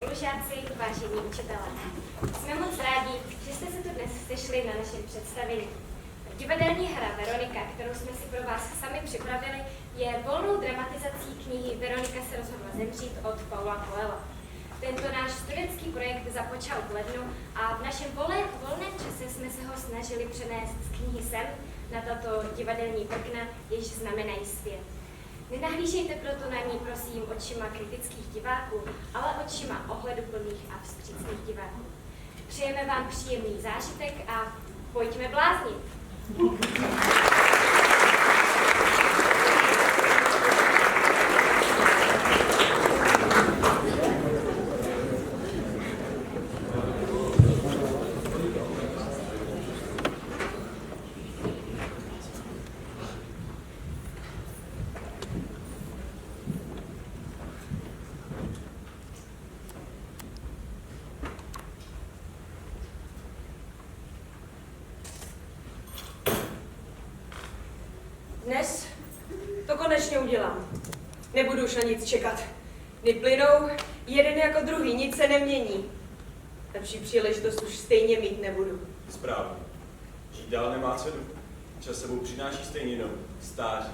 Spolužáci, vážení učitelé, jsme moc rádi, že jste se tu dnes sešli na našem představení. Divadelní hra Veronika, kterou jsme si pro vás sami připravili, je volnou dramatizací knihy Veronika se rozhodla zemřít od Paula Coelha. Tento náš studentský projekt započal v lednu a v našem volném čase jsme se ho snažili přenést z knihy sem na tato divadelní prkna, jež znamenají svět. Nenahlížejte proto na ní, prosím, očima kritických diváků, ale očima ohleduplných a vstřícných diváků. Přejeme vám příjemný zážitek a pojďme bláznit! Dnes to konečně udělám. Nebudu už na nic čekat. Dny plynou, jeden jako druhý, nic se nemění. Lepší příležitost už stejně mít nebudu. Správně. Žít dál nemá cenu. Čas sebou přináší stejně jenom stáří,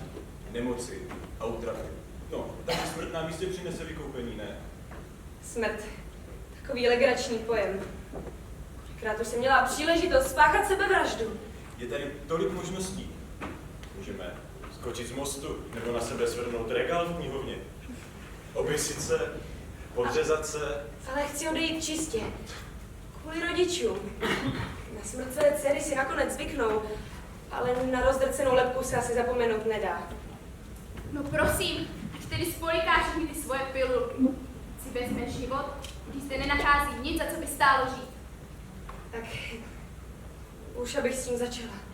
nemoci a útrapy. No, taky smrt nám jistě přinese vykoupení, ne? Smrt. Takový legrační pojem. Kolikrát už jsem měla příležitost spáchat sebevraždu. Je tady tolik možností. Můžeme skočit z mostu, nebo na sebe svrhnout regál v knihovně. Oběsit se, podřezat se. Ale chci odejít čistě. Kvůli rodičům. Na smrt své dcery si nakonec zvyknou, ale na rozdrcenou lebku se asi zapomenout nedá. No prosím, ať tedy spolikáš všechny ty svoje pilulky. Si vezmeš život, když se nenachází nic, za co by stálo žít. Tak už abych s tím začala.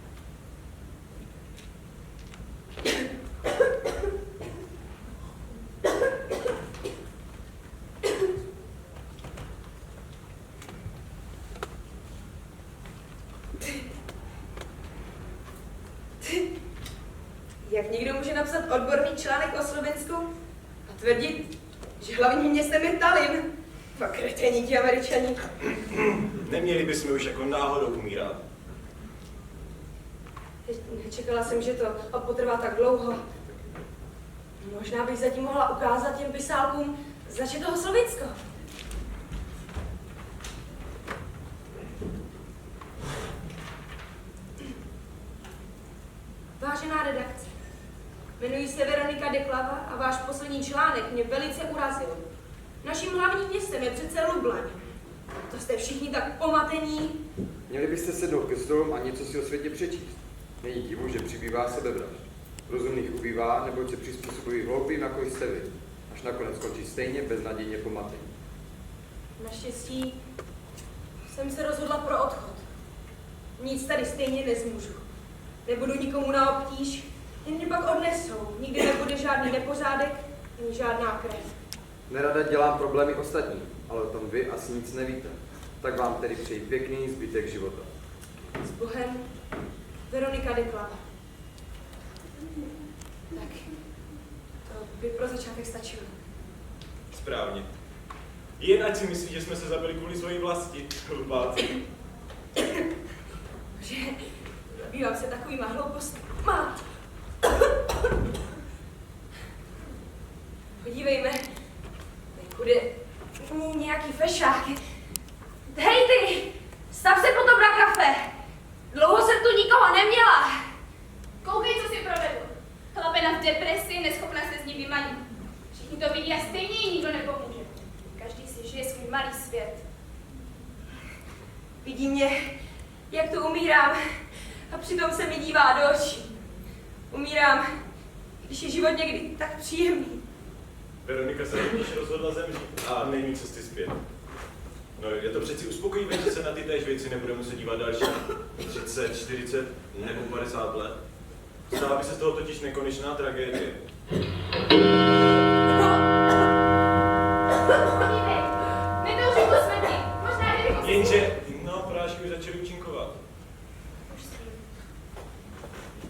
Jak někdo může napsat odborný článek o Slovensku a tvrdit, že hlavním městem je Tallinn? Pak kreténi ti Američani. Neměli bychom už jako náhodou umírat. Nečekala jsem, že to potrvá tak dlouho. Možná bych zatím mohla ukázat těm pisálkům začetého Slovinsko. Vážená redakce, jmenuji se Veronika Deklava a váš poslední článek mě velice urazil. Naším hlavním městem je přece Lublaň. To jste všichni tak pomatení. Měli byste sednout ke stolům a něco si o světě přečíst. Není divu, že přibývá sebevražd. Rozumných ubývá, neboť se přizpůsobují hloupým, jako jste vy. Až nakonec skončí stejně beznadějně pomatení. Naštěstí jsem se rozhodla pro odchod. Nic tady stejně nezmůžu. Nebudu nikomu na obtíž, jen mě pak odnesou. Nikdy nebude žádný nepořádek, ani žádná krev. Nerada dělám problémy ostatním, ale o tom vy asi nic nevíte. Tak vám tedy přeji pěkný zbytek života. S Bohem, Veronika Deklava. Tak, to by pro začátek stačilo. Správně. Jen ať si myslí, že jsme se zabili kvůli svojí vlasti, hlupáci. Že zabývám se takovýma hloupostma. Podívejme, kudy nějaký fešák. Hej ty, stav se potom na kafe. Dlouho jsem tu nikoho neměla. Koukej, co si provedl. Chlapena v depresi, neschopná se z ní vymanit. Všichni to vidí a stejně jí nikdo nepomůže. Každý si žije svůj malý svět. Vidí mě, jak tu umírám a přitom se mi dívá do očí. Umírám, když je život někdy tak příjemný. Veronika se rovněž rozhodla zemřít a není cesty zpět. No, je to přeci uspokojivé, že se na ty též věci nebude muset dívat další 30, 40 nebo 50 let. Stala by se z toho totiž nekonečná tragédie. Podívej, netouží po smrti. Možná kdyby ho Jenže, no, porážky už začaly účinkovat.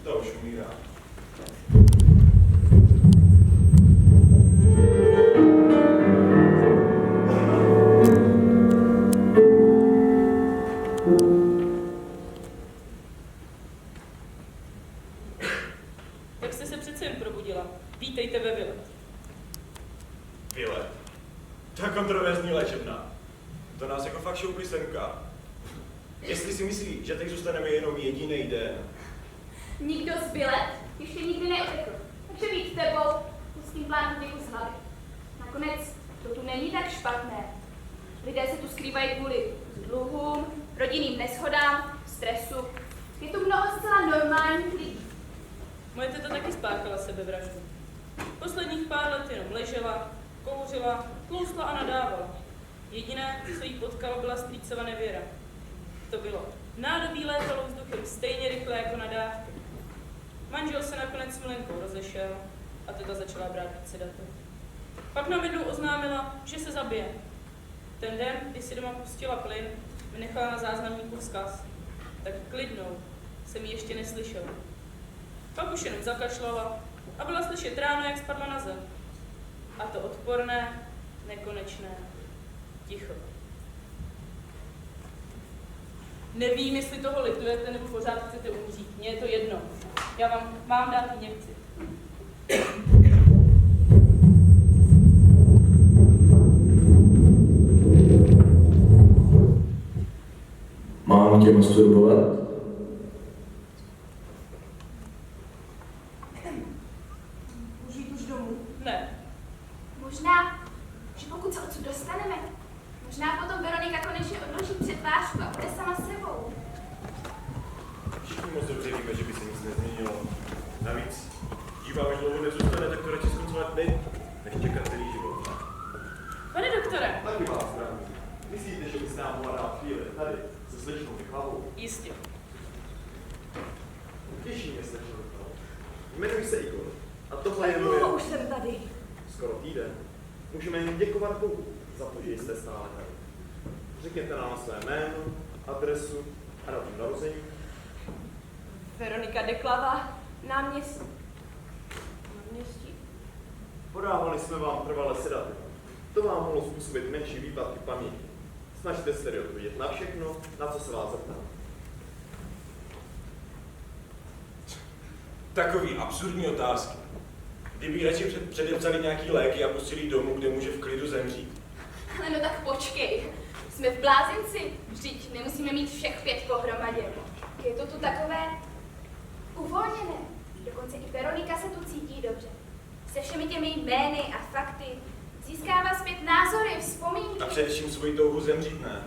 To už umírá. kontroverzní léčebna. To nás jako fakt šoupli semka. Jestli si myslí, že teď zůstaneme jenom jediný den, Nikdo z bilet ještě nikdy neutekl. Takže být tebou pustým plán děku z hlavy. Nakonec to tu není tak špatné. Lidé se tu skrývají kvůli dluhům, rodinným neshodám, stresu. Je tu mnoho zcela normálních lidí. Moje teta taky spáchala sebevraždu. Posledních pár let jenom ležela, kouřila, tloustla a nadávala. Jediné, co jí potkalo, byla strýcova nevěra. To bylo. Nádobí létalo vzduchem stejně rychle jako nadávky. Manžel se nakonec s milenkou rozešel a teta začala brát více datu. Pak nám jednou oznámila, že se zabije. Ten den, kdy si doma pustila plyn, mi nechala na záznamníku vzkaz. Tak klidnou jsem ji ještě neslyšel. Pak už jenom zakašlala a byla slyšet ráno, jak spadla na zem. A to odporné, nekonečné ticho. Nevím, jestli toho litujete, nebo pořád chcete umřít. Mně je to jedno. Já vám mám dát injekci. Mám tě masturbovat? Můžu jít už domů? Ne. Možná, že pokud se odsud dostaneme, možná potom Veronika konečně odloží přetvářku a bude sama sebou. všichni moc dobře víme, že by se nic nezměnilo. Navíc, dívá už dlouho nezůstane, tak to radši skoncovat teď, než čekat celý život. Pane doktore. Taky vás zdravím. Myslíte, že byste nám mohla dát chvíli tady se slečnou Michalovou? Jistě. Těší mě slečnou Michalovou. Jmenuji se Igor. A tohle je Tak moje... dlouho už jsem tady. Skoro týden. Můžeme jen děkovat Bohu za to, že jste stále tady. Řekněte nám své jméno, adresu a datum narození. Veronika Deklava, náměstí. Náměstí. Podávali jsme vám trvalé sedativa. To vám mohlo způsobit menší výpadky paměti. Snažte se tedy odpovědět na všechno, na co se vás zeptám. Takový absurdní otázky. Kdyby radši předepsali nějaký léky a pustili domů, kde může v klidu zemřít. Ale no tak počkej, jsme v blázinci, vždyť nemusíme mít všech 5 pohromadě. Je to tu takové uvolněné. Dokonce i Veronika se tu cítí dobře. Se všemi těmi jmény a fakty. Získává zpět názory, vzpomínky. A především svoji touhu zemřít, ne?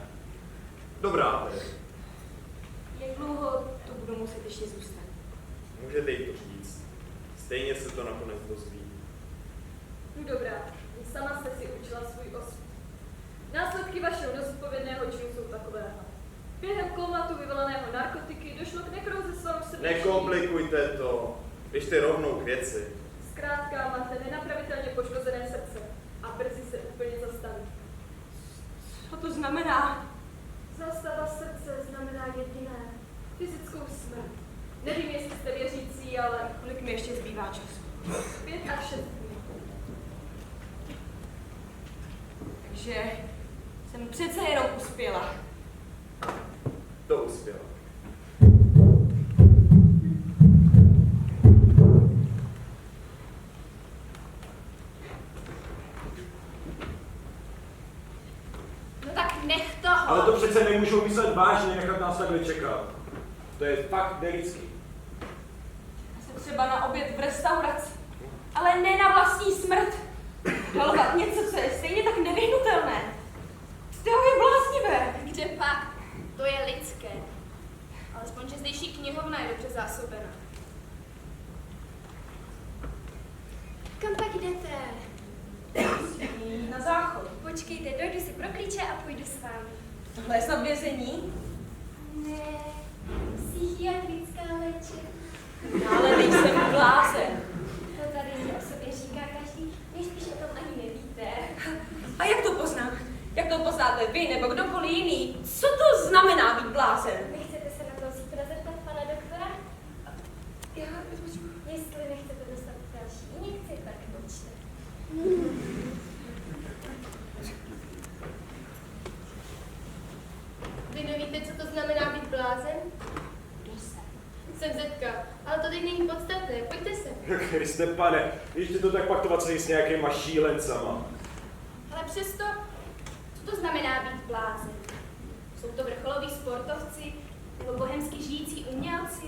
Dobrá, tedy. Jak dlouho tu budu muset ještě zůstat? Můžete jí to říct. Stejně se to nakonec dozví. No dobrá, vy sama jste si učila svůj osud. Následky vašeho nezodpovědného činu jsou takového. Během komatu vyvolaného narkotiky došlo k nekrozi svalů srdečních. Nekomplikujte to. Běžte rovnou k věci. Zkrátka máte nenapravitelně poškozené srdce a brzy se úplně zastaví. Co to znamená? Zastava srdce znamená jediné. Fyzickou smrt. Nevím, jestli jste věřící, ale Kolik mi ještě zbývá času? 5 až 6 dní. Takže jsem přece jenom uspěla. To uspěla. No tak nech toho. Ale to přece nemůžou myslet vážně, nechat nás takhle čekat. To je fakt nelidský. Já jsem třeba na oběd v restauraci. Ale ne na vlastní smrt. Dalovat něco, co je stejně tak nevyhnutelné. To je bláznivé. Kde pak? To je lidské. Alespoň, že zdejší knihovna je dobře zásobena. Kam pak jdete? Na záchod. Počkejte, dojdu si pro klíče a půjdu s vámi. Tohle je snad vězení? Ne, psychiatrická léčebna. Ale nejsem blázen. To tady o sobě říká každý, nejspíš o tom ani nevíte. A jak to poznám? Jak to poznáte vy nebo kdokoliv jiný? Co to znamená být blázen? Nechcete se na to zítra zeptat pana doktora? Já, Jestli nechcete dostat další injekci, tak počte. Vy nevíte, co to znamená být blázen? Jsem Zetka, ale to teď není podstatné, pojďte se. Kriste pane, když to tak paktovat se s nějakýma šílencama. Ale přesto znamená být blázen? Jsou to vrcholoví sportovci nebo bohemsky žijící umělci?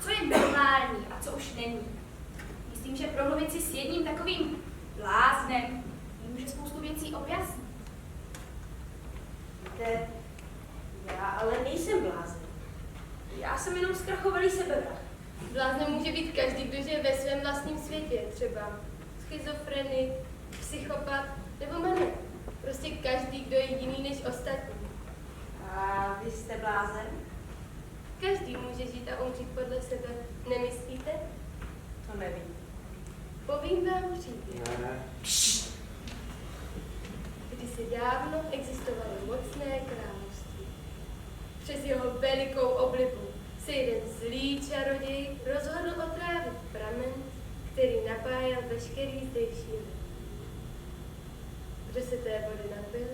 Co je normální a co už není? Myslím, že promluvit si s jedním takovým bláznem může spoustu věcí objasnit. Víte, já ale nejsem blázen. Já jsem jenom zkrachovalý sebevrah. Bláznem může být každý, kdo žije ve svém vlastním světě, třeba schizofrenik, psychopat nebo maniak. Prostě každý, kdo je jiný než ostatní. A vy jste blázen? Každý může žít a umřít podle sebe, nemyslíte? To nevím. Povím vám příběh. Ne. Kdysi dávno existovalo mocné království. Přes jeho velikou oblibu se jeden zlý čaroděj rozhodl otrávit pramen, který napájel veškerý zdejší lid. Kdo se té vody napil,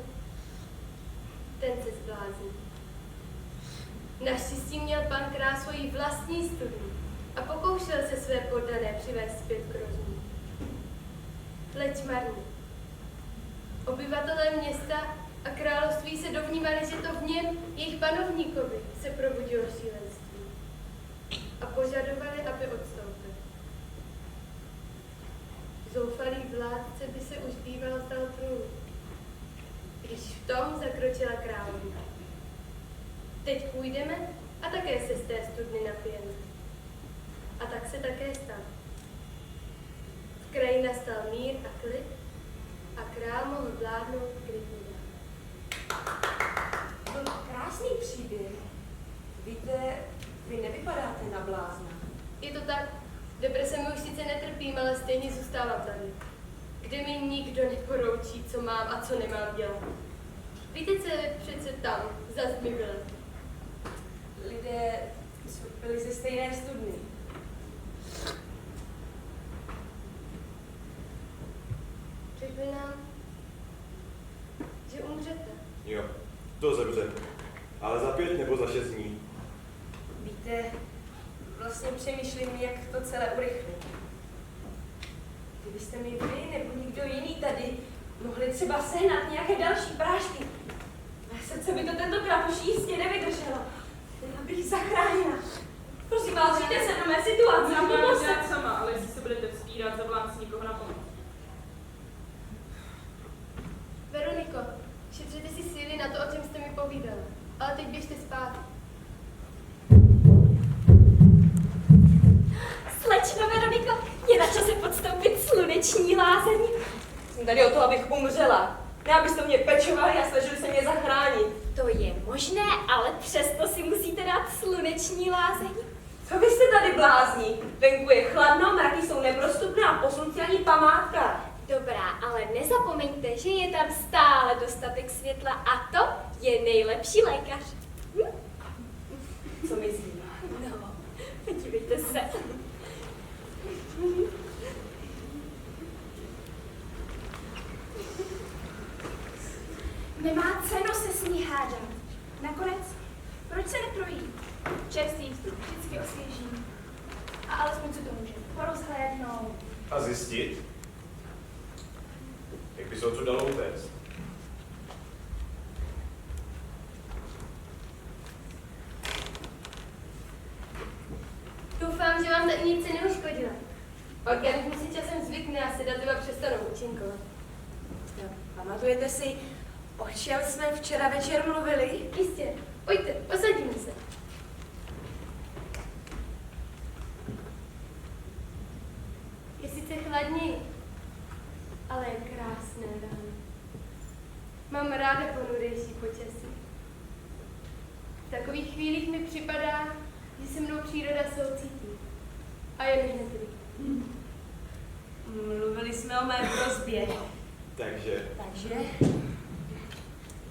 ten se zbláznil. Naštěstí měl pan král svoji vlastní studni a pokoušel se své poddané přivést zpět k rozumu. Leč marně. Obyvatelé města a království se domnívali, že to v něm, jejich panovníkovi, se probudilo šílenství a požadovali, aby odstoupil. Zoufalý vládce by se už býval vzdal trůnu, když v tom zakročila královna. Teď půjdeme a také se z té studny napijeme. A tak se také stalo. V kraji nastal mír a klid a král mohl vládnout klidně dál. To krásný příběh. Víte, vy nevypadáte na blázna. Je to tak, deprese mi už sice netrpím, ale stejně zůstávám tady, kde mi nikdo neporoučí, co mám a co nemám dělat. Víte, co je přece tam, za zdmi bylo? Lidé, co byli ze stejné studny. Řekli nám, že umřete. Jo, to dobře. Ale za 5 nebo za 6 dní. Víte, vlastně přemýšlím, jak to celé urychlit. Kdybyste mi vy nebo někdo jiný tady mohli třeba sehnat nějaké další prášky. Mé srdce by to tentokrát už jistě nevydrželo. Já bych zachránila. Prosím vás, žijte se do mé situace a Můžu vám pomozte. dělat sama, ale jestli se budete vzpírat, zavolám si nikoho na pomoc. Veroniko, šetřete si síly na to, o čem jste mi povídala. Ale teď běžte spát. Slečno Veroniko, je na čase podstoupit sluneční lázeň. Jsem tady o to, abych umřela. Ne, abyste mě pečovali a snažili se mě zachránit. To je možné, ale přesto si musíte dát sluneční lázeň. Co vy jste tady blázní? Venku je chladno, mraky jsou neprostupné a posunutí ani památka. Dobrá, ale nezapomeňte, že je tam stále dostatek světla a to je nejlepší lékař. Co myslíte? No, podívejte se. Nemá cenu se s ní hádat. Nakonec, proč se neprojít? Čerstvý vzduch vždycky osvěží. A alespoň co to může porozhlédnout. A zjistit, jak by se odsud dalo utéct. Doufám, že vám ta injekce neuškodila. Organismus si časem zvykne a sedativa přestanou účinkovat. Pamatujete si, o čem jsme včera večer mluvili? Jistě, pojďte, posadíme se. Je sice chladněji, ale je krásné ráno. Mám ráda ponurejší počasí. V takových chvílích mi připadá, že se mnou příroda soucítí. A je mi hned líp. Mluvili jsme o mé prosbě. Takže Takže?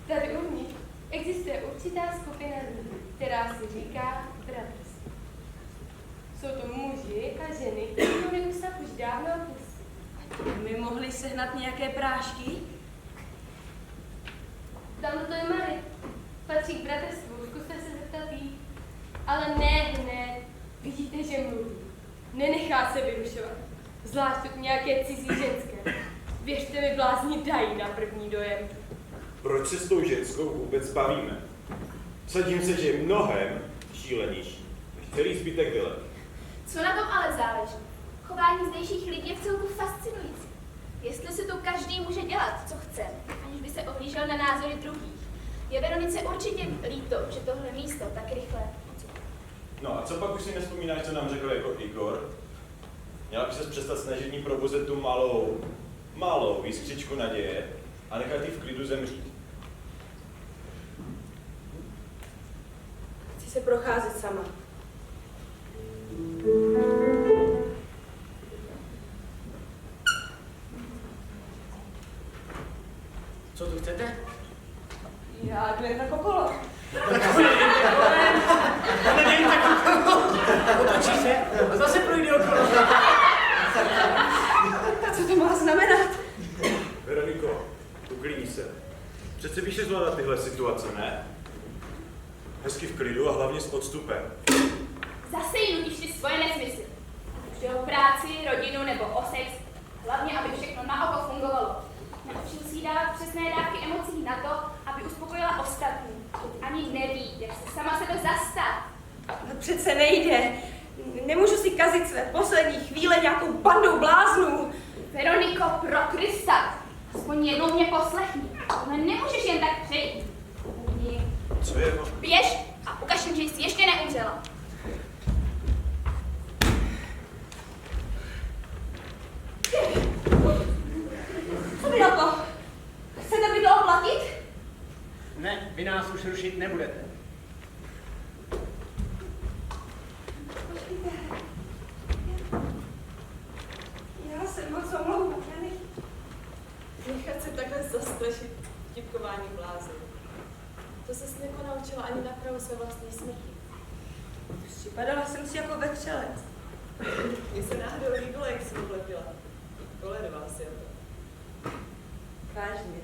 Tady uvnitř existuje určitá skupina lidí, která si říká Brothers. Jsou to muži a ženy, kteří měli ústav už dávno opustili. My mohli sehnat nějaké prášky? Tamto to je Mary. Patří k bratrstvu, zkuste se zeptat jí. Ale ne hned. Vidíte, že mluví. Nenechá se vyrušovat. Zvlášť od nějaké cizí ženské. Věřte mi, blázni dají na první dojem. proč se s tou ženskou vůbec bavíme? Sadím se, že je mnohem šílenější než celý zbytek Vilet. Co na tom ale záleží? Chování zdejších lidí je v celku fascinující. Jestli si to každý může dělat, co chce, aniž by se ohlížel na názory druhých. Je Veronice určitě líto, že tohle místo tak rychle. No a co pak už si nespomínáš, co nám řekl jako Igor? Měla by se přestat snažit ní probuzet tu malou jiskřičku naděje a nechat ji v klidu zemřít. Chci se procházet sama. Co tu chcete? Já jdu jen tak okolo. Otočí se a zase projde okolo. Co to má znamenat? Veroniko, uklidni se. Přece víš, že zvládat tyhle situace, ne? Hezky v klidu a hlavně s odstupem. Zase jí nutíš ty svoje nesmysly. Už jde o práci, rodinu nebo o sex. Hlavně, aby všechno na oko fungovalo. Naučil si jí dávat přesné dávky emocí na to, aby uspokojila ostatní. Teď ani neví, jak se sama sebe zastat. No přece nejde. Nemůžu si kazit své poslední chvíle nějakou bandou bláznů. Veroniko, pro Krista, aspoň jednou mě poslechni. Ale nemůžeš jen tak přejít. Co je to? Běž a ukaž jim, že jsi ještě neumřela. Co by na to? Chcete mi to oplatit? Ne, vy nás už rušit nebudete. Já se moc omlouvám. Nechat se takhle zastrašit vtipkování blázy. To ses naučila ani na prahu své vlastní smrti. Připadala jsem si jako vetřelec. Mně se náhodou líbilo, jak jsi ulepila. Toleroval si o to. Vážně.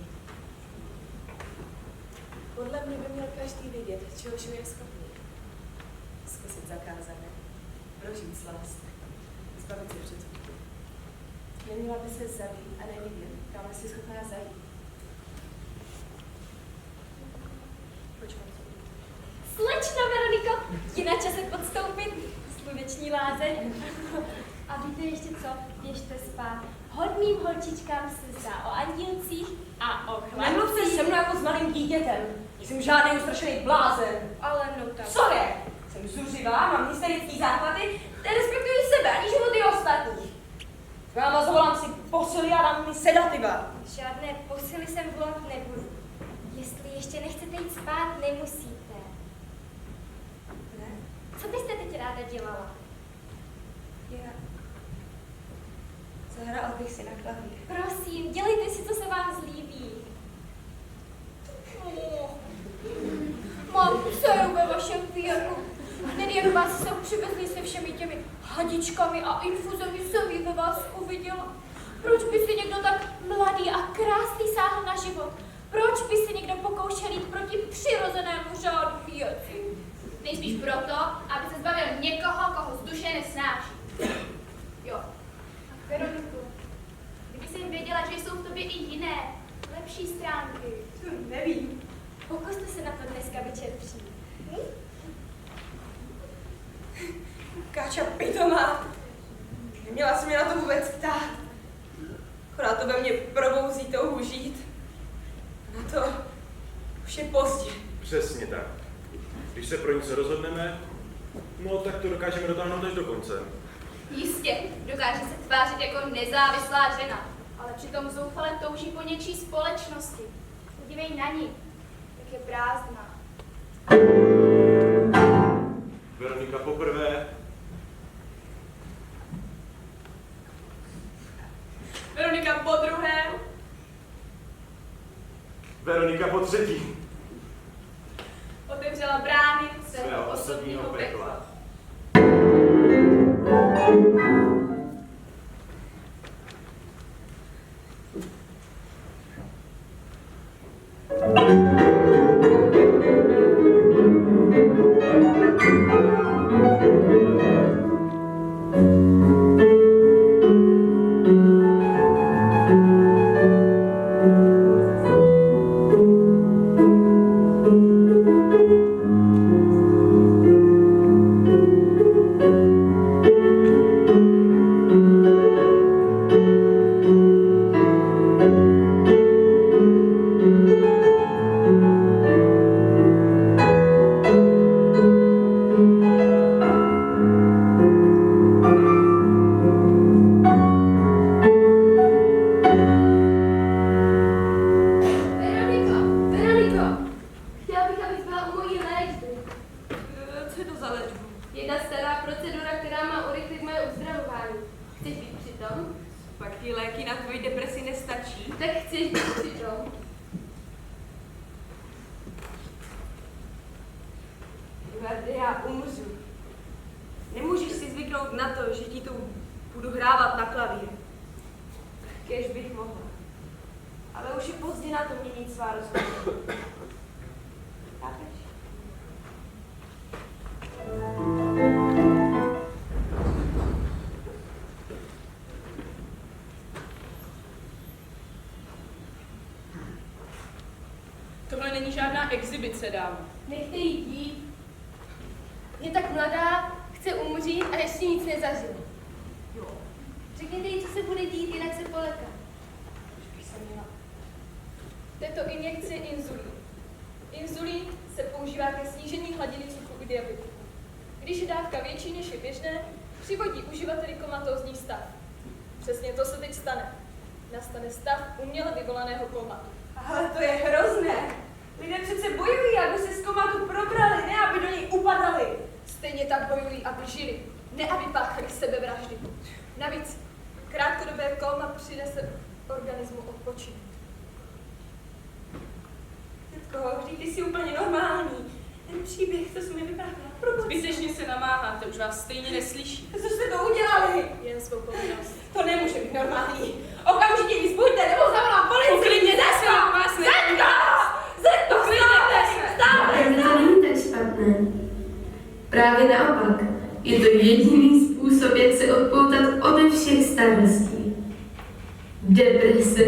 Podle mě by měl každý vidět, čehož je schopný. Zkusit zakázané. Prožít slast. Zbavit se předsudků. Neměla by se zabít a nevidět, kam jsi schopná zajít. Slečno, Veroniko, je na čase podstoupit sluneční lázeň. A víte ještě co? Běžte spát. Hodným holčičkám se zdá o andílcích a o Nemluvte chlapcích. se mnou jako s malým dítětem. Jsem žádný ustrašený blázen. Ale no tak. Co je? Jsem zuřivá, mám hysterický záchvaty, respektuji sebe ani životy ostatních. Máma, zvolám si posily a dám mi sedativa. Žádné posily sem volat nebudu. Jestli ještě nechcete jít spát, nemusíte. Ne? Co byste teď ráda dělala? Já. Zahrál bych si na klavír. Prosím, dělejte si, co se vám zlíbí. Mám dceru ve vašem věku. Hned jak vás sem přivezli se všemi těmi hadičkami a infuzemi, jsem ji ve vás uviděla. Proč by si někdo tak mladý a krásný sáhl na život? Proč by si někdo pokoušel jít proti přirozenému řádu věcí? Nejspíš proto, aby se zbavil někoho, koho z duše nesnáší. Jo. A Veroniku, kdyby jsi věděla, že jsou v tobě i jiné, lepší stránky. Nevím. Pokuste se na to dneska večer přijít. Káča pitomá. Neměla se mě na to vůbec ptát. Akorát to ve mně probouzí touhu žít. Na to už je pozdě. Přesně tak. Když se pro něco rozhodneme, no tak to dokážeme dotáhnout až do konce. Jistě, dokáže se tvářit jako nezávislá žena, ale přitom zoufale touží po něčí společnosti. Podívej na ní, jak je prázdná. Veronika poprvé. Veronika podruhé. Veronika po třetí. Otevřela brány Svého svého osobního osobního pekla. pekla. Eduarde, já umřu. Nemůžeš si zvyknout na to, že ti tu budu hrávat na klavír. Kéž bych mohla. Ale už je pozdě na to měnit svá rozhodnutí. Chápeš? Tohle není žádná exibice, dámo. Nechte jí jít. Je tak mladá, chce umřít a ještě nic nezažila. Jo. Řekněte jí, co se bude dít, jinak se poleká. Této injekci je inzulín. Inzulín se používá ke snížení hladiny cukru u diabetiků. Když je dávka větší než je běžné, přivodí uživateli komatózní stav. Přesně to se teď stane. Nastane stav uměle vyvolaného komatu. Ale to je hrozné. Lidé přece bojují, aby se z komatu probrali, ne aby do něj upadali. Stejně tak bojují, aby žili, ne aby páchali sebevraždy. Navíc krátkodobé kóma přinese organismu odpočinek. Tetko, vždyť ty jsi úplně normální. Ten příběh, co jsi mi vyprávěla, proboha. Zbytečně se namáháte, už vás stejně neslyší. Co jste to udělali? Jen svou povinnost. To nemůže být normální. Okamžitě ji zbuďte, nebo zavolám policii. Uklidněte se, vás Zetko! Zetko, Ale to není tak špatné. Právě naopak, je to jediný způsob, jak se odpoutat ode všech starostí. Deprese.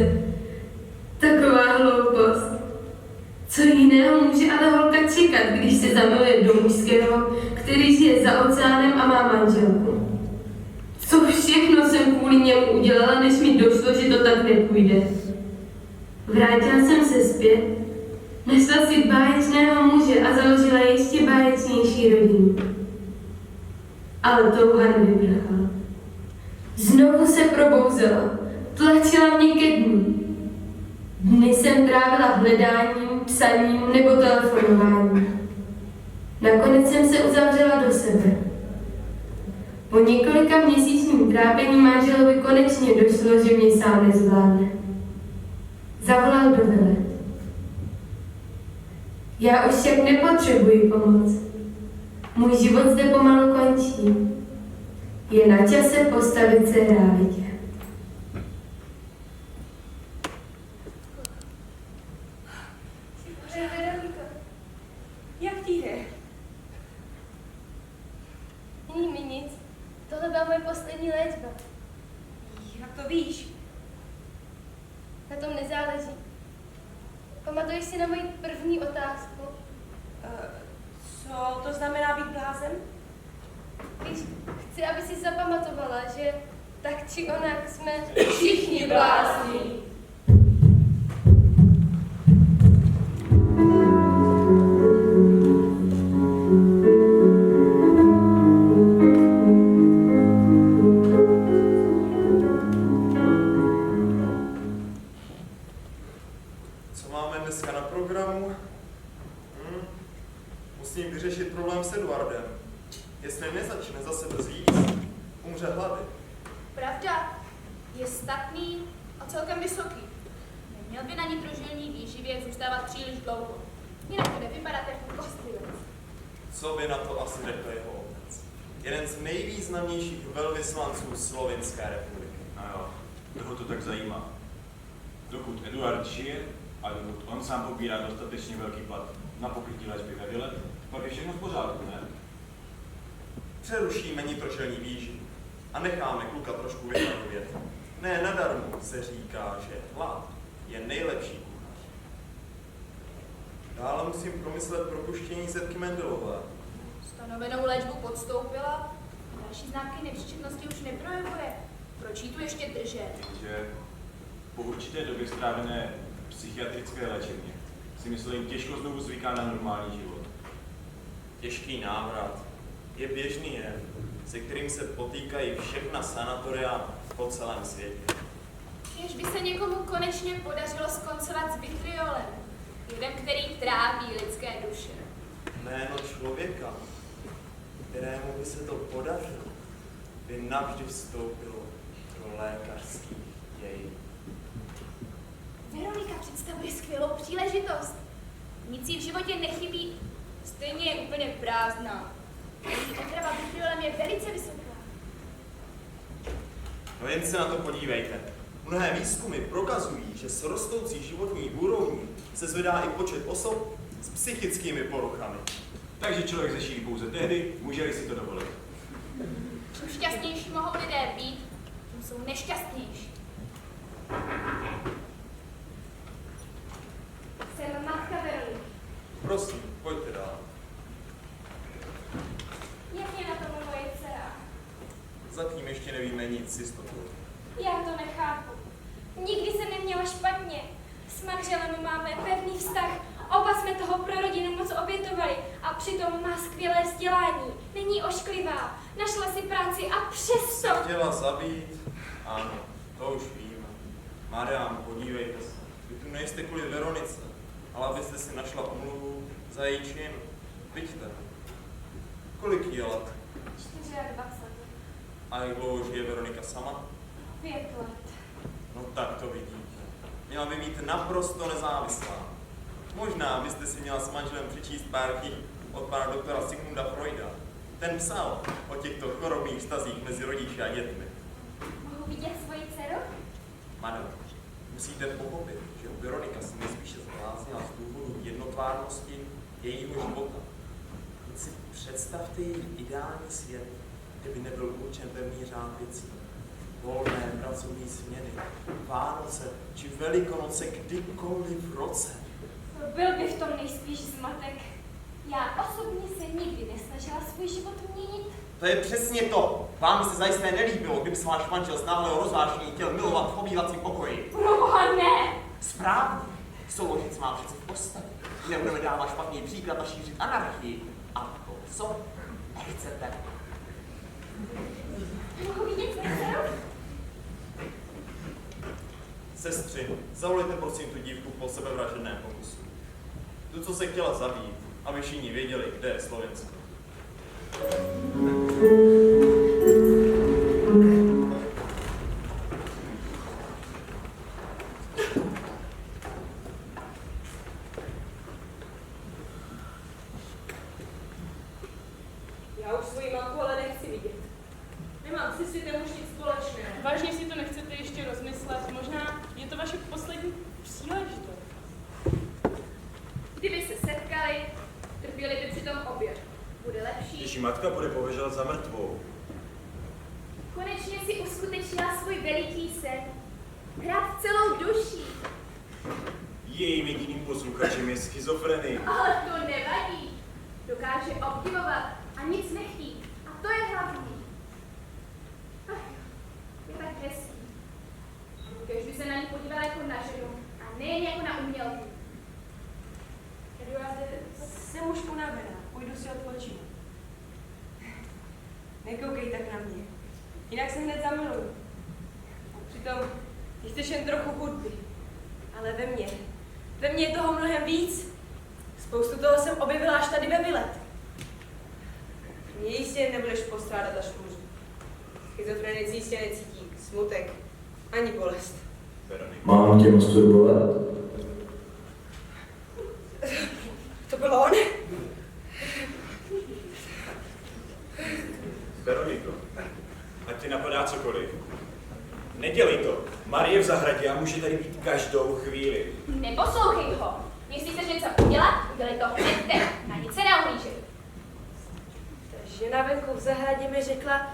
Taková hloupost. Co jiného může ale holka čekat, když se zamiluje do mužského, který žije za oceánem a má manželku? Co všechno jsem kvůli němu udělala, než mi došlo, že to tak nepůjde. Vrátila jsem se zpět, našla si báječného muže a založila ještě báječnější rodinu. Ale touha nevyprchala. Znovu se probouzela, tlačila mě ke dnu. Dny jsem trávila hledáním, psaním nebo telefonováním. Nakonec jsem se uzavřela do sebe. Po několika měsíčním trápení manželovi konečně došlo, že mě sám nezvládne. Zavolal do vele. Já už však nepotřebuji pomoc. Můj život zde pomalu končí. Je na čase postavit se realitě. Jak ti je? Není mi nic. Tohle byla moje poslední léčba. Jak to víš? Na tom nezáleží. Pamatuješ si na moji první otázku? Co to znamená být blázen? Víš, chci, aby si zapamatovala, že tak či onak jsme všichni blázni. Co máme dneska na programu? Musím vyřešit problém s Eduardem. Jestli nezačne za sebe zvíst, umře hlady. Pravda, je statný a celkem vysoký. Neměl by na nitrožilní výživě zůstávat příliš dlouho. Jinak to nevypadat jako kostlivec. Co by na to asi řekl jeho otec? Jeden z nejvýznamnějších velvyslanců Slovinské republiky. A jo, toho to tak zajímá. Dokud Eduard žije a dokud on sám pobírá dostatečně velký plat na pokrytí léčby ve vile, pak je všechno v pořádku, ne? Přerušíme nitrožilní výživu a necháme kluka trošku vyhladovět. Ne nadarmo se říká, že hlad je nejlepší kuchař. Dále musím promyslet propuštění Zetky Mendelové. Stanovenou léčbu podstoupila, další známky nepříčetnosti už neprojevuje. Proč jí tu ještě držet? Že po určité době strávené psychiatrické léčebně si myslím, těžko znovu zvyká na normální život. Těžký návrat je běžný jev, se kterým se potýkají všechna sanatoria po celém světě. Kéž by se někomu konečně podařilo skoncovat s vitriolem, jedem, který trápí lidské duše. Jméno člověka, kterému by se to podařilo, by navždy vstoupilo do lékařských dějin. Veronika představuje skvělou příležitost. Nic jí v životě nechybí, stejně je úplně prázdná. Její otrava bifidolem je velice vysoká. No jen se na to podívejte. Mnohé výzkumy prokazují, že s rostoucí životní úrovní se zvedá i počet osob s psychickými poruchami. Takže člověk zežije pouze tehdy, může-li si to dovolit. Čím šťastnější mohou lidé být, tím jsou nešťastnější. Jsem matka Veroniky. Prosím, pojďte dál. Jak je na tom moje dcera? Zatím ještě nevíme nic s jistotou. Já to nechápu. Nikdy jsem neměla špatně. S manželem máme pevný vztah. Oba jsme toho pro rodinu moc obětovali a přitom má skvělé vzdělání. Není ošklivá. Našla si práci a přesto... Chtěla zabít? Ano, to už víme. Mariam, podívejte se. Vy tu nejste kvůli Veronice, ale abyste si našla omluvu za její čin. Vidíte. Kolik jí je let? 24. A jak dlouho žije Veronika sama? 5 let. No tak to vidíte. Měla by být naprosto nezávislá. Možná byste si měla s manželem přečíst pár knih od pana doktora Sigmunda Freuda. Ten psal o těchto chorobných vztazích mezi rodiči a dětmi. Mohu vidět svoji dceru? Madam, musíte pochopit, že Veronika se nejspíše zbláznila z důvodu jednotvárnosti jejího života. Teď si představte její ideální svět, kde by nebyl určen pevný řád věcí. Volné pracovní směny, Vánoce či Velikonoce kdykoliv v roce. Byl by v tom nejspíš zmatek. Já osobně se nikdy nesnažila svůj život měnit. To je přesně to. Vám by se zajisté nelíbilo, kdyby se váš manžel z náhlého rozvážení chtěl milovat v obývacím pokoji. Proboha ne! Správně. Souložit má přece v postavě. Nebudeme dávat špatný příklad a šířit anarchii. A to, co nechcete. Mohu vidět svoji dceru? Sestři, zavolejte prosím tu dívku po sebevražedném pokusu. Tu, co se chtěla zabít, aby všichni věděli, kde je Slovensko. Já už svoji matku ale nechci vidět. Nemám si světem už nic společného. Vážně si to nechcete ještě rozmyslet? Možná je to vaše poslední příležitost. Kdyby se setkali, trpěli by přitom obě. Bude lepší. Když ji matka bude považovat za mrtvou. Konečně si uskutečnila svůj veliký sen. Hrát celou duší. Jejím jediným posluchačem je schizofrenie. Ale to nevadí. Dokáže obdivovat a nic nechtít. A to je hlavní. Ach, je tak hezký. Kež by se na ní podívala jako na ženu a nejen jako na umělku. Eduarde, jsem už unavená. Půjdu si odpočinout. Nekoukej tak na mě. Jinak se hned zamiluju. Přitom ty chceš jen trochu hudby. Ale ve mně je toho mnohem víc. Spoustu toho jsem objevila až tady ve Vilet. Mě jistě nebudeš postrádat až umřu. Schizofrenici jistě necítí smutek ani bolest. Veronika. Mám tě masturbovat? To bylo on? Veroniko, ať ti napadá cokoliv. Nedělej to. Marie v zahradě a může tady být každou chvíli. Neposlouchej ho. Jestli chceš něco udělat, udělej to hned teď. Na nic se neuhlížej. Ta žena venku v zahradě mi řekla,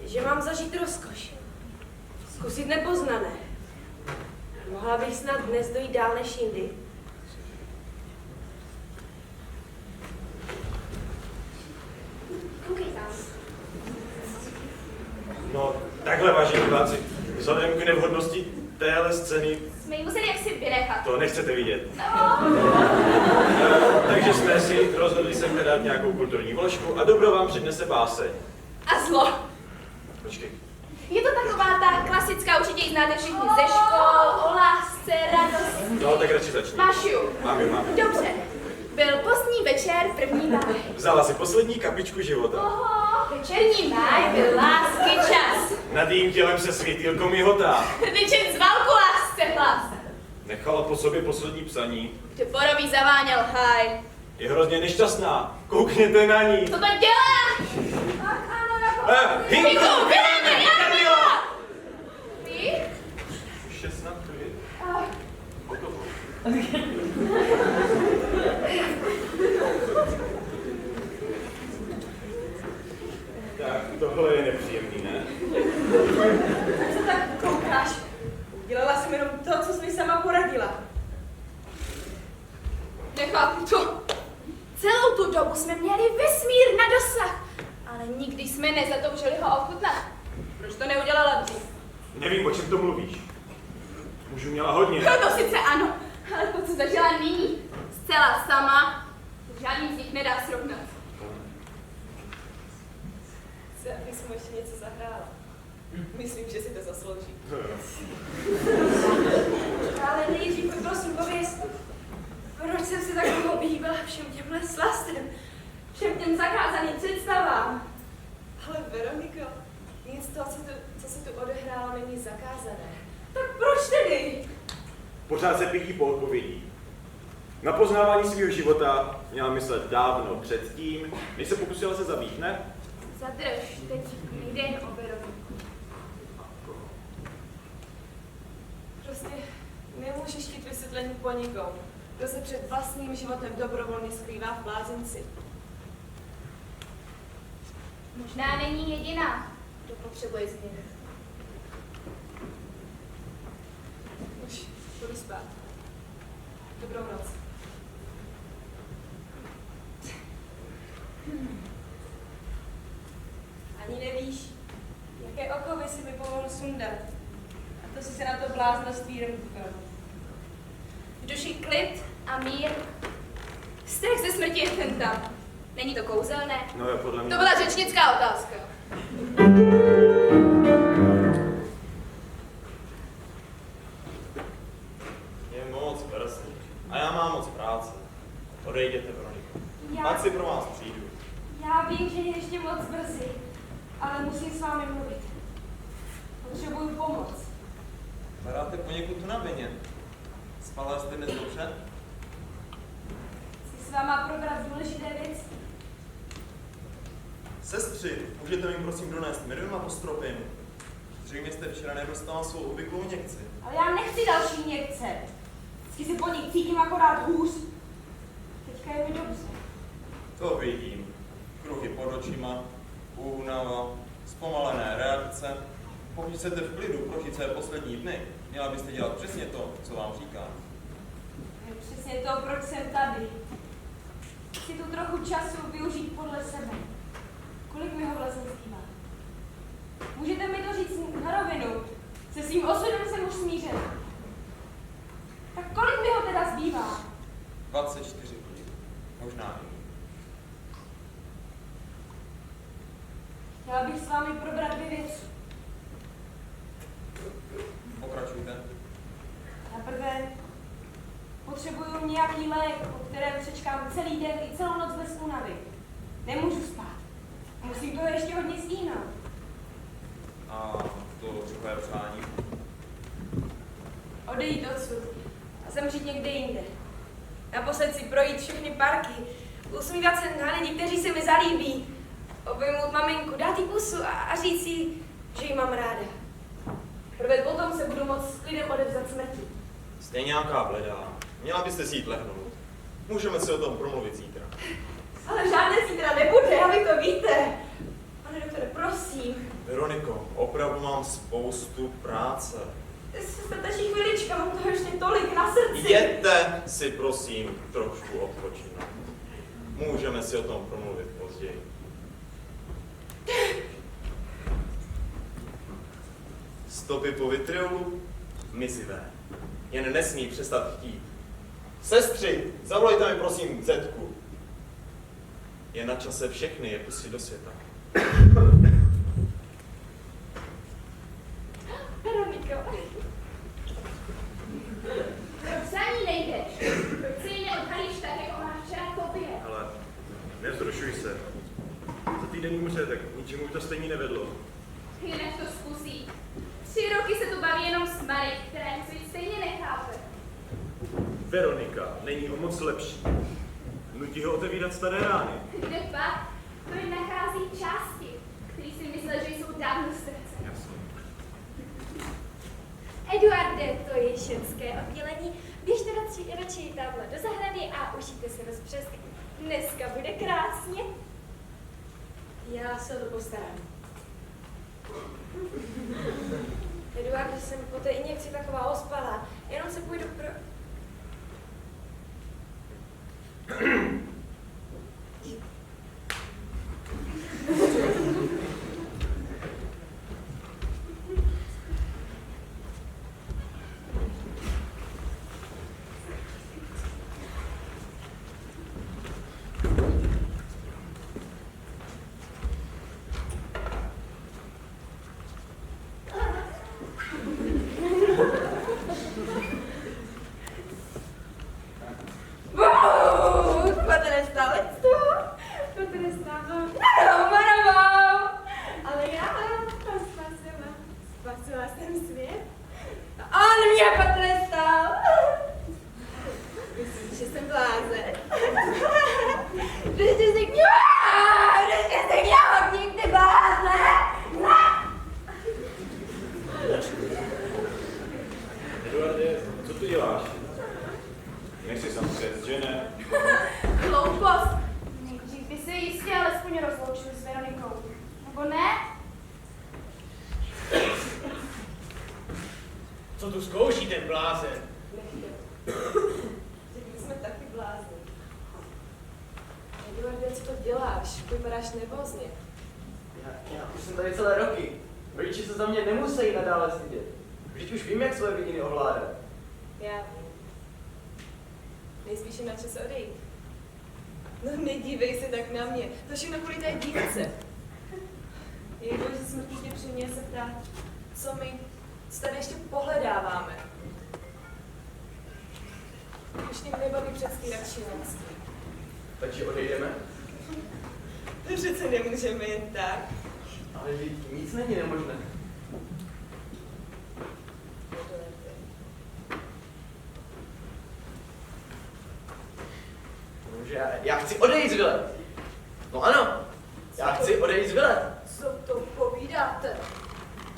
že mám zažít rozkoš. Zkusit nepoznané. Mohla bych snad dnes dojít dál než jindy. Koukej tam. No, takhle, vážení diváci. Vzhledem k nevhodnosti téhle scény Jsme ji museli jaksi vynechat. to nechcete vidět. No, Takže jsme si rozhodli sem dát nějakou kulturní vložku a dobro vám přednese báseň. a zlo. Počkej. Je to taková ta klasická, určitě ji znáte všichni ze škol, o lásce, radosti. No, tak radši začni. Máš ju. Mám ju, mám. Dobře. Byl pozdní večer, první máj. Vzala si poslední kapičku života. Oho, večerní máj byl lásky čas. Nad jejím tělem se světýlko mihotá. Rodiček z válku lásce hlás. Nechala po sobě poslední psaní. Že Borovi zaváněl háj. Je hrozně nešťastná. Koukněte na ní. Co to děláš? Tak ano, Hiku, vyléme, já! Vy? Už je snad klid. Hotovo. Tak, tohle je nepříjemný, ne? Co tak koukáš? Dělala jsem jenom to, co jsi mi sama poradila. Nechápu to. Celou tu dobu jsme měli vesmír na dosah, ale nikdy jsme nezatoužili ho ochutnat. Proč to neudělala dřív? Nevím, o čem to mluvíš. Mužů měla hodně. No to sice ano, ale to, co zažila nyní, zcela sama, žádný z nich nedá srovnat. Chci, abych mu ještě něco zahrála. Myslím, že si to zaslouží. Ale nejdřív mi prosím pověz, proč jsem se tak dlouho vyhýbala všem těmhle slastem, všem těm zakázaným představám. Ale Veroniko, nic toho, co se tu odehrálo, není zakázané. Tak proč tedy? Pořád se pídí po odpovědí. Na poznávání svého života měla myslet dávno předtím, než se pokusila se zabít, ne? Zadrž, teď nejde jen o Veroniku. Prostě nemůžeš chtít vysvětlení po nikom, kdo se před vlastním životem dobrovolně skrývá v blázinci. Možná není jediná, kdo potřebuje změnu. Už budu spát. Dobrou noc. Ani nevíš, jaké okovy si mi pomohl sundat. A to si se na to bláznoství rmkal. V duši klid a mír. Strach ze smrti je ten tam. Není to kouzelné? No jo, podle mě. To byla řečnická otázka. Je moc brzy. A já mám moc práce. Odejděte, Veroniko. Já- Pak si pro vás přijdu. Já vím, že je ještě moc brzy, ale musím s vámi mluvit. Potřebuju pomoc. Vypadáte poněkud unaveně. Spala jste dnes dobře? Chci s váma probrat důležité věci. Sestři, můžete mi prosím donést medium a postropinu? Zřejmě jste včera nedostala svou obvyklou injekci. Ale já nechci další injekce. Vždycky se po nich cítím akorát hůř. Teďka je mi dobře. To vidím. Kruhy pod očima, únava, zpomalené reakce. Pokud chcete v klidu prožít své poslední dny, měla byste dělat přesně to, co vám říkám. Je přesně to, proč jsem tady. Chci tu trochu času využít podle sebe. Kolik mi ho vlastně zbývá? Můžete mi to říct na rovinu. Se svým osudem jsem už smířena. Tak kolik mi ho teda zbývá? 24 hodin. Možná i. Chtěla bych s vámi probrat dvě věci. Pokračujte. Za prvé, potřebuju nějaký lék, po kterém přečkám celý den i celou noc bez únavy. Nemůžu spát. Musím toho ještě hodně stihnout. A to druhé přání. Odejít odsud a zemřít někde jinde. Naposled si projít všechny parky, usmívat se na lidi, kteří se mi zalíbí, obejmout maminku, dát jí pusu a říct jí, že ji mám ráda. Prvé potom se budu moct s klidem odevzat smrti. Jste nějaká bledá. Měla byste si jít lehnout. Můžeme si o tom promluvit zítra. Ale žádné zítra nebude, a vy to víte. Pane doktore, prosím. Veroniko, opravdu mám spoustu práce. Stačí chvilička, mám toho ještě tolik na srdci. Jděte si prosím trošku odpočinout. Můžeme si o tom promluvit později. Stopy po vitriolu, mizivé. Jen nesmí přestat chtít. Sestři, zavolejte mi prosím Zetku. Je na čase všechny je pustit do světa. Veroniko. Proč za ní nejdeš? Proč si ji neodhalíš tak, jak ona včera tobě? Ale nevzrušuj se. Za týden umře, tak ničemu to stejně nevedlo. Jinak to zkusí. 3 roky se tu baví jenom s Marí, která nic stejně nechápe. Veronika není o moc lepší. Nutí ho otevírat staré rány. Kde pak? To jen nachází části, které si myslel, že jsou dávno z srdce. Jasně. Eduarde, to je ženské oddělení. Běžte radši tamhle do zahrady a užijte si rozpřesk. Dneska bude krásně. Já se to postarám. Eduarde, jsem po té injekci taková ospalá. Jenom se půjdu pro... Eduarde, co tu děláš? Nechci sam před, že ne? Hloupost! Nejdřív by se jistě alespoň rozloučil s Veronikou. Nebo ne? Co tu zkouší ten blázen? Jsme taky blázni. Eduarde, co to děláš? Vypadáš nervózně. Já už jsem tady celé roky. Rodiče se za mě nemusí nadále stydět. Vždyť už vím, jak svoje vidiny ovládat. Já vím. Nejspíše na čas odejít. No nedívej se tak na mě. To všechno kvůli té dívce. Jednou ze smrtí tě při mě se ptá, co my tady ještě pohledáváme. Už mě nebaví předstírat šílenství. Takže odejdeme? To přece nemůžeme jen tak. Ale vždyť nic není nemožné. Já chci odejít z Vile. No ano, já chci odejít z Vile. Co to povídáte?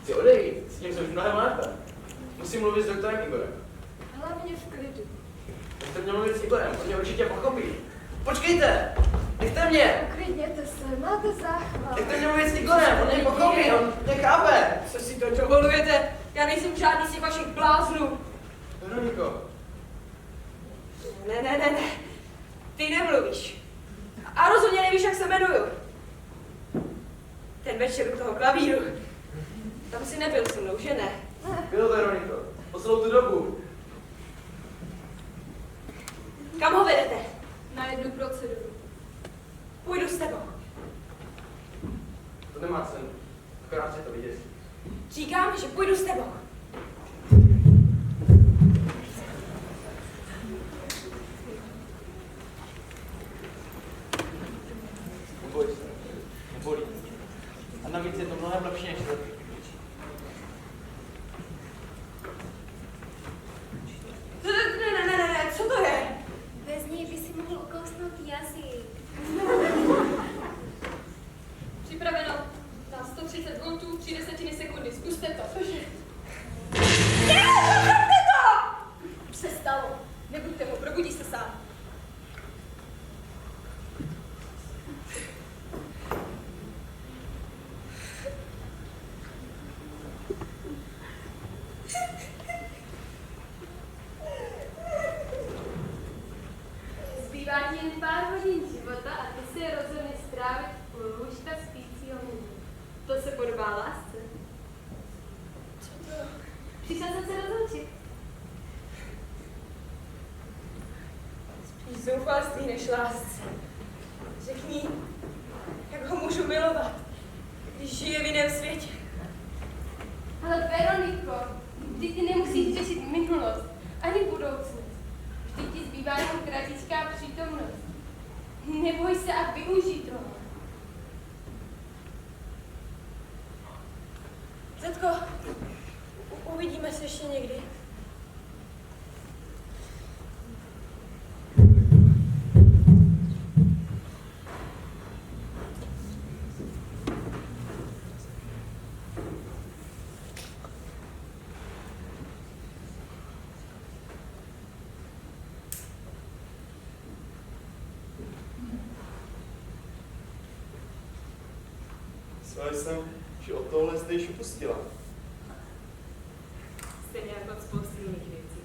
Chci odejít, s tím jsem už mnohem lépe. Musím mluvit s doktorem Igorem. Hlavně v klidu. Nechte mě mluvit s Igorem, on mě určitě pochopí. Počkejte! Nechte mě! Uklidněte se, máte záchvat. Nechte mě mluvit s Igorem, on mě pochopí, on mě chápe. Co si to dovolujete? Já nejsem žádný z těch vašich bláznů. Veroniko. Ne. Ty nemluvíš. A rozhodně nevíš, jak se jmenuju. Ten večer u toho klavíru. Tam si nebyl se mnou, že ne? Byl, Veroniko. Po celou tu dobu. Kam ho vedete? Na jednu proceduru. Půjdu s tebou. To nemá cenu. Akorát se to vyděsí. Říkám, že půjdu s tebou. Neboj se. Nebolí. A navíc je to mnohem lepší než to. Ne, co to je? Bez něj by si mohl ukousnout jazyk. Připraveno na 130 voltů, 0,3 sekundy. Zkuste to. Přestalo. Nebuďte mu, probudí se sám. Zbývá ti jen pár hodin života a ty si je rozhodně strávit u lůžka spícího muže. To se podobá lásce. Co to? Přišla jsem se rozloučit. Spíš zoufalství než lásce. Řekni, jak ho můžu milovat, když žije v jiném světě. Ale Veroniko, vždyť ty nemusíš řešit minulost ani budoucnost. Vždyť ti zbývá jen kratičká přítomnost. Neboj se a využij toho. Zetko, uvidíme se ještě někdy. Myslel jsem, že od tohohle jste již upustila. Stejně jako od spousty jiných věcí.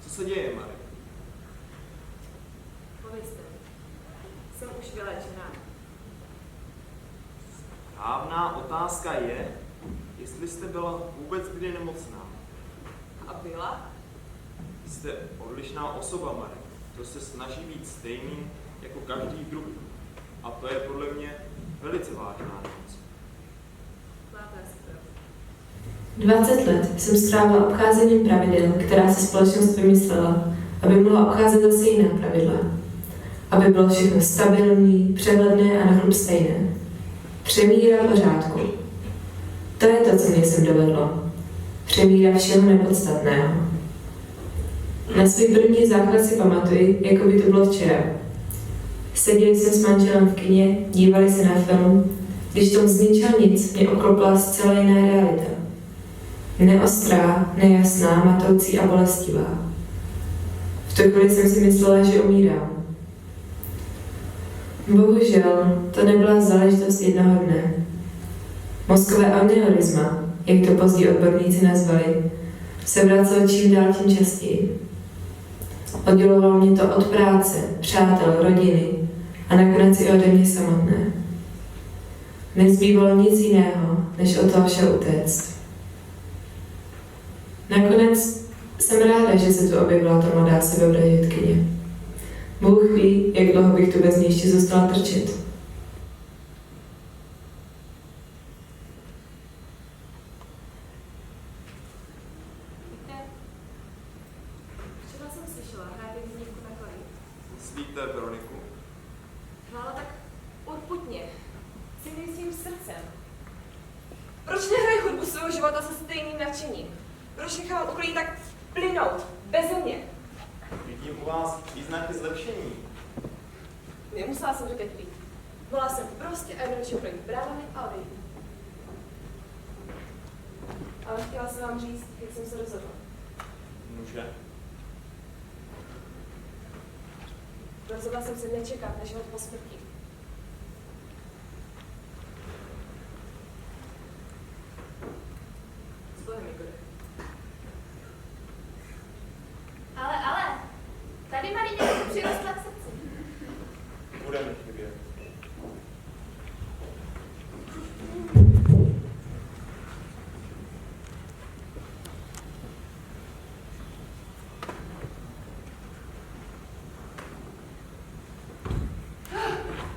Co se děje, Marek? Povězte mi. Jsem už vylečená. Správná otázka je, jestli jste byla vůbec kdy nemocná. A byla? Jste odlišná osoba, Marek. To se snaží být stejný jako každý druhý. A to je podle mě velice vážná nemoc. Máte asi pravdu. 20 let jsem strávila obcházením pravidel, která si společnost vymyslela, aby mohla obcházet zase jiná pravidla. Aby bylo všechno stabilní, přehledné a na chlup stejné. Přemíra pořádku. To je to, co mě sem dovedlo. Přemíra všeho nepodstatného. Na svůj první základ si pamatuji, jako by to bylo včera. Seděli jsme s manželem v kině, dívali se na film, když tom z ničeho nic mě oklopila zcela jiná realita. Neostrá, nejasná, matoucí a bolestivá. V tu chvíli jsem si myslela, že umírám. Bohužel, to nebyla záležitost jednoho dne. Mozkové aneurisma, jak to později odborníci nazvali, se vracelo čím dál tím častěji. Oddělovalo mě to od práce, přátel, rodiny a nakonec i ode mě samotné. Nezbývalo nic jiného, než od toho všeho utéct. Nakonec jsem ráda, že se tu objevila ta mladá sebevražedkyně. Bůh ví, jak dlouho bych tu bez ní ještě zůstala trčet. Včera jsem slyšela, hrát hudbu na klavír. Myslíte Veroniku? Hrála tak urputně, celým svým srdcem. Proč nehraje hudbu svého života se stejným nadšením? Proč nechávám okolí tak plynout, beze mě? Vidím u vás příznaky zlepšení. Nemusela jsem to teď být. Mohla jsem prostě a jednoduše projít bránami a odejít. Ale chtěla jsem vám říct, jak jsem se rozhodla. Může? Rozhodla jsem se nečekat na život po smrti. S Bohem, Igore. Ale, tady Marie něco přirostla k srdci. Bude mi chybět.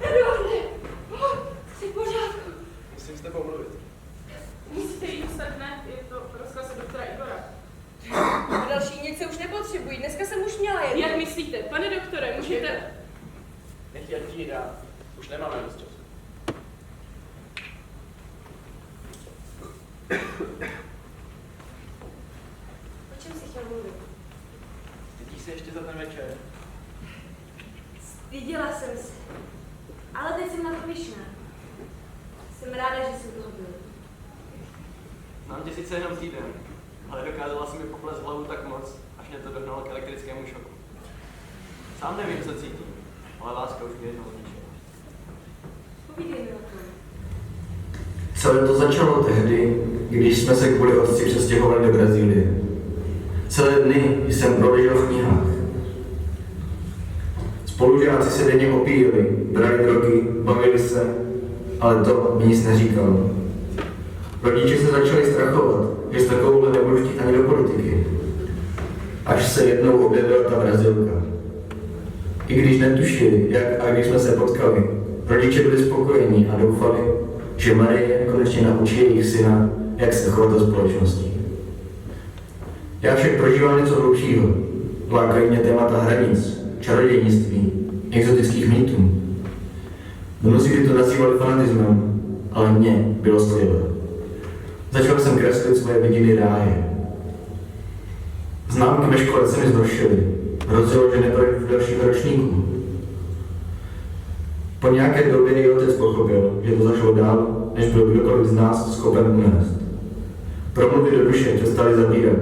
Eduarde! Jsi v pořádku? Musím s tebou mluvit. Musíte jít ustat, ne? Je to rozkaz doktora Igora. A další nic se už nepotřebují. Dneska jsem už měla jednu. Jak myslíte? Pane doktore, můžete... Nech ať ti dá. Už nemáme dost času. O čem jsi chtěl mluvit? Stydíš se ještě za ten večer? Styděla jsem se. Ale teď jsem na to pyšná. Jsem ráda, že jsem toho byl. Znám tě sice jenom týden, ale dokázala si mi poplést hlavu tak moc, až mě to dohnalo k elektrickému šoku. Sám nevím, co cítím, ale láska už mě jednou zničila. Povídej mi o tom. Celé to začalo tehdy, když jsme se kvůli otci přestěhovali do Brazílie. Celé dny jsem proležel v knihách. Spolužáci se denně opíjeli, brali drogy, bavili se, ale to mi nic neříkalo. Rodiče se začali strachovat, že s takovouhle nebudu chtít ani do politiky. Až se jednou objevila ta Brazilka. I když netušili, jak a když jsme se potkali, rodiče byli spokojení a doufali, že Marie konečně naučí jejich syna, jak se chovat do společnosti. Já však prožívám něco hlubšího. Lákají mě témata hranic, čarodějnictví, exotických mýtů. Mnozí by to nazývali fanatismem, ale mně bylo skvělé. Začal jsem kreslit svoje vidiny ráje. Známky ve škole se mi zhoršily. Hrozilo, že neprojdu v dalších ročníků. Po nějaké době její otec pochopil, že to zašlo dál, než byl kdokoliv z nás schopen unést. Promluvy do duše přestali zabírat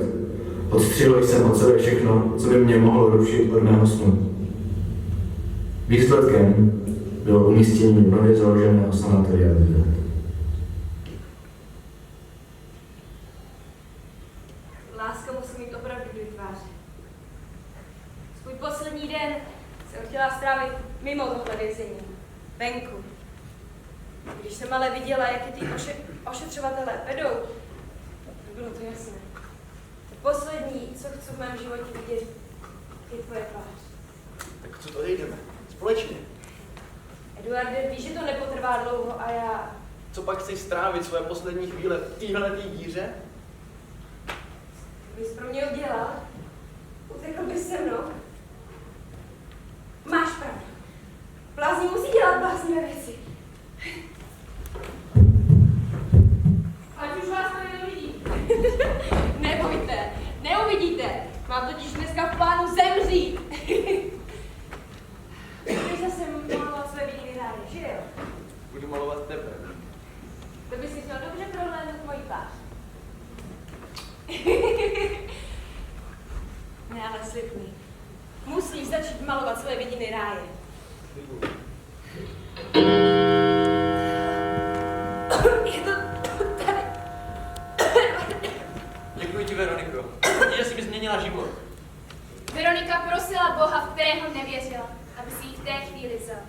odstřelil jsem od sebe všechno, co by mě mohlo rušit od mého snu. Výsledkem bylo umístění nově založeného sanatoria Výlet. Láska musí mít opravdu dvě tváře. Svůj poslední den jsem chtěla strávit mimo tohle vězení, venku. Když jsem ale viděla, jak je ty ošetřovatelé vedou, tak bylo to jasné. To poslední, co chci v mém životě vidět, je tvoje tvář. Tak co to jdeme? Společně. Eduarde, víš, že to nepotrvá dlouho a já... Co pak chceš strávit své poslední chvíle v téhletý díře? Bys pro mě udělal? Utekl bys se mnou? Máš pravdu. Blázni musí dělat bláznivé věci. Ať už vás to neuvidí. Nebojte, neuvidíte. Mám totiž dneska v plánu zemřít. Když zase malovat své vidiny rány, že jo? Budu malovat tebe. To bys si měl dobře prohlédnout moji tvář. Ne, ale slib mi. Musíš začít malovat své vidiny ráje. Je to tady. Děkuji ti, Veroniko. Že jsi mi změnila život. Veronika prosila Boha, v kterého nevěřila, aby si ji v té chvíli vzal.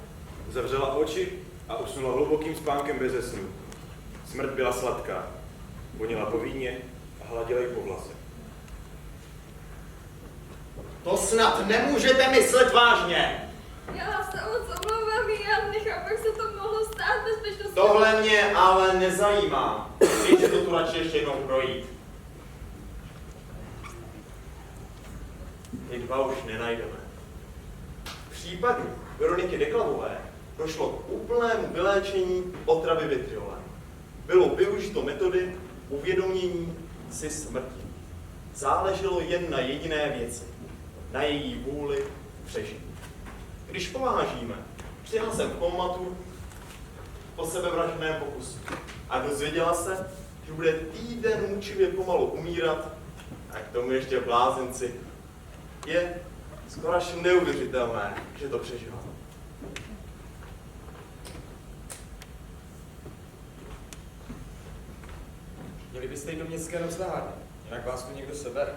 Zavřela oči a usnula hlubokým spánkem beze snu. Smrt byla sladká, vonila po víně a hladila ji po vlase. To snad nemůžete myslet vážně! Já se moc omlouvám, já nechápu, jak se to mohlo stát bezpečnostně. Tohle mě ale nezajímá. Pojďte to tu radši ještě jednou projít. Ty dva už nenajdeme. V případu Veroniky Deklavové došlo k úplnému vyléčení otravy vitriolem. Bylo využito metody uvědomění si smrti. Záleželo jen na jediné věci. Na její vůli přežít. Když povážíme, přijela jsem v komatu po sebevraždném pokusu a dozvěděla se, že bude týden mučivě pomalu umírat a k tomu ještě v blázenci. Je skoro až neuvěřitelné, že to přežila. Měli byste jít do městské noclehárny, jinak vás tu někdo sebere.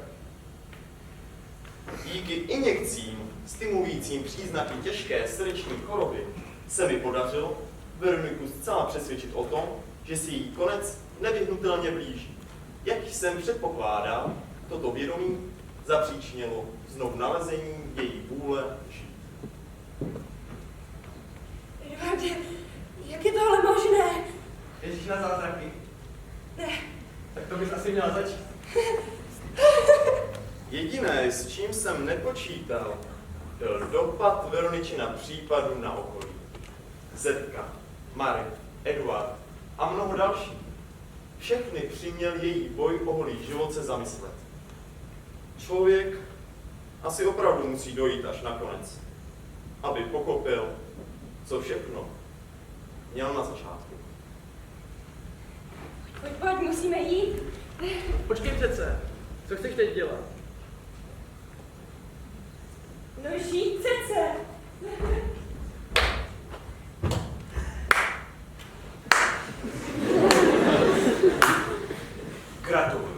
Díky injekcím stimulujícím příznaky těžké srdeční choroby se mi podařilo Veroniku zcela přesvědčit o tom, že si její konec nevyhnutelně blíží. Jak jsem předpokládal, toto vědomí zapříčinilo znovu nalezení její vůle žít. Eduarde, jak je tohle možné? Ježíš na zázraky. Ne. Tak to bys asi měla začít. Jediné, s čím jsem nepočítal, byl dopad Veroničina případu na okolí. Zetka, Mary, Eduard a mnoho dalších. Všechny přiměl její boj o holý život se zamyslet. Člověk asi opravdu musí dojít až na konec, aby pochopil, co všechno měl na začátku. Pojď, musíme jít. Počkej přece. Co chceš teď dělat? No žít přece. Gratuluju.